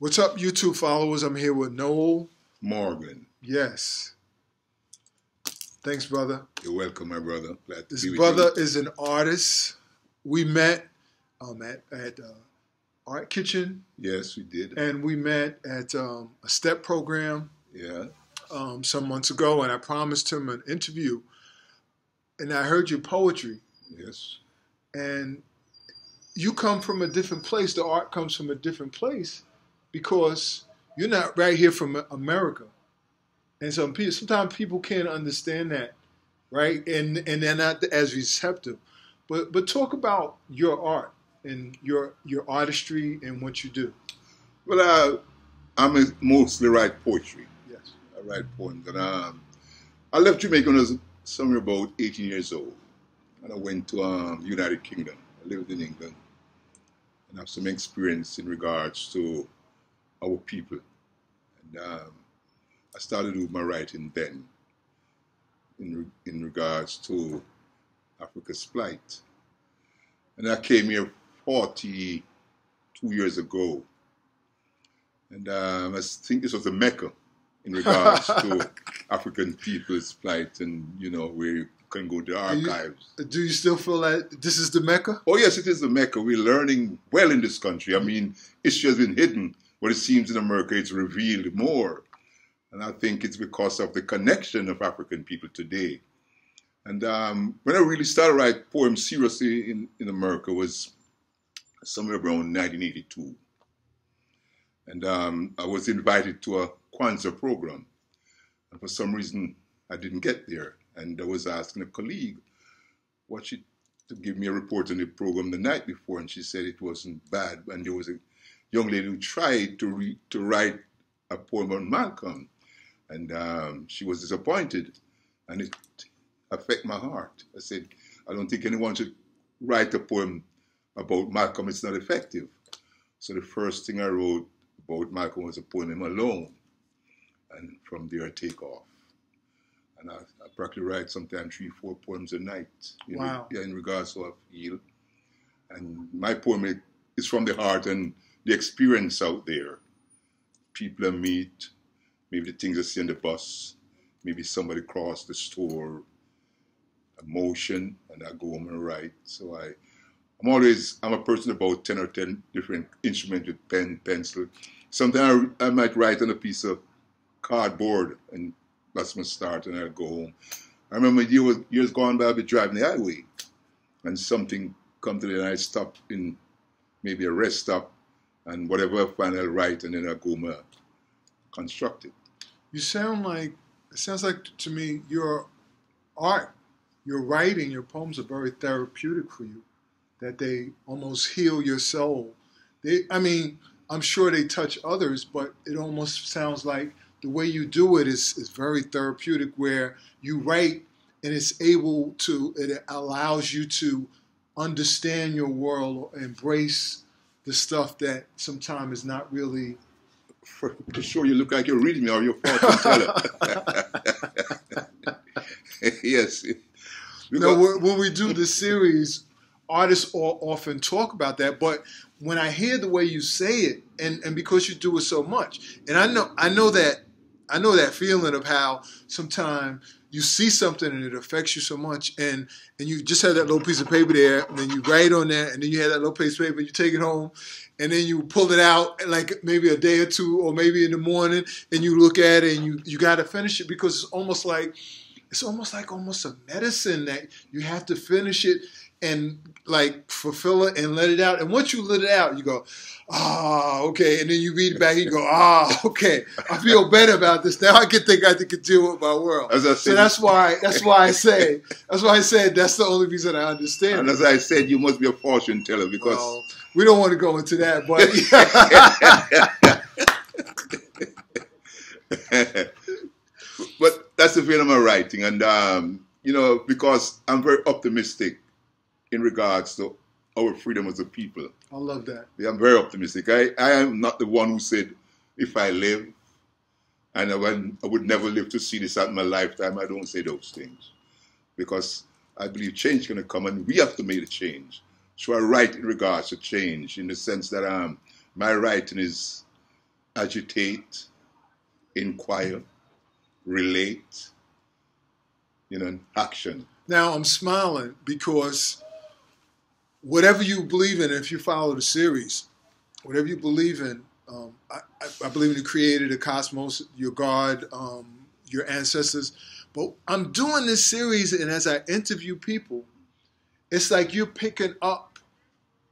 What's up, YouTube followers? I'm here with Noel Morgan. Yes. Thanks, brother. You're welcome, my brother. Glad to This be with brother you. is an artist. We met at Art Kitchen. Yes, we did. And we met at a STEP program Yeah. some months ago, and I promised him an interview. And I heard your poetry. Yes. And you come from a different place. The art comes from a different place because you're not right here from America. And sometimes people can't understand that, right? And they're not as receptive. But talk about your art and your artistry and what you do. Well, I mostly write poetry. Yes. I write poems. And I left Jamaica when I was somewhere about 18 years old. And I went to United Kingdom. I lived in England. And have some experience in regards to our people. And I started with my writing then in regards to Africa's plight. And I came here 42 years ago. And I think this was a mecca in regards to African people's plight and, where you can go to archives. Do you still feel that this is the mecca? Oh, yes, it is the mecca. We're learning well in this country. I mean, history has been hidden, but it seems in America it's revealed more. And I think it's because of the connection of African people today. And when I really started writing poems seriously in America was somewhere around 1982. And I was invited to a Kwanzaa program. And for some reason, I didn't get there. And I was asking a colleague to give me a report on the program the night before. And she said it wasn't bad. And there was a young lady who tried to write a poem on Malcolm. And she was disappointed. And it affected my heart. I said, I don't think anyone should write a poem about Malcolm. It's not effective. So the first thing I wrote about Malcolm was a poem, "I'm Alone." And from there I take off. And I practically write sometimes 3-4 poems a night. Wow. In regards to how I feel. And my poem is from the heart and the experience out there. People I meet, maybe the things I see on the bus, maybe somebody crossed the store, emotion, and I go home and write. So I'm a person about 10 or 10 different instruments with pen, pencil. Sometimes I might write on a piece of cardboard, and that's my start, and I'll go home. I remember years gone by, I'd be driving the highway, and something come to me, and I stop in maybe a rest stop, and whatever I find, I'll write, and then I'll go home and construct it. It sounds like to me your art, your writing, your poems are very therapeutic for you, that they almost heal your soul. I'm sure they touch others, but it almost sounds like the way you do it is very therapeutic, where you write and it allows you to understand your world, or embrace the stuff that sometimes is not really. For sure, you look like you're reading me or you're fortune teller. Yes. When we do this series, artists often talk about that, but when I hear the way you say it, and because you do it so much, and I know that feeling of how sometimes you see something and it affects you so much, and you just have that little piece of paper there, and then you write on that, and then you have that little piece of paper, and you take it home, and then you pull it out like maybe a day or two, or maybe in the morning, and you look at it, and you got to finish it, because it's almost like a medicine that you have to finish it and like fulfill it and let it out. And once you let it out, you go, okay. And then you read it back and you go, okay. I feel better about this now. I can deal with my world. As I said, so that's why I said that's the only reason I understand. And as I said, you must be a fortune teller, because we don't want to go into that, but but that's the vein of my writing, and because I'm very optimistic in regards to our freedom as a people. I love that. Yeah, I'm very optimistic. I am not the one who said, if I live, and I would never live to see this out in my lifetime. I don't say those things, because I believe change is going to come, and we have to make the change. So I write in regards to change, in the sense that my writing is agitate, inquire, relate, action. Now I'm smiling because whatever you believe in, if you follow the series, whatever you believe in, I believe in the creator, the cosmos, your God, your ancestors. But I'm doing this series, and as I interview people, it's like you're picking up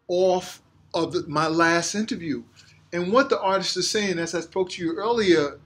off of my last interview. And what the artist is saying, as I spoke to you earlier,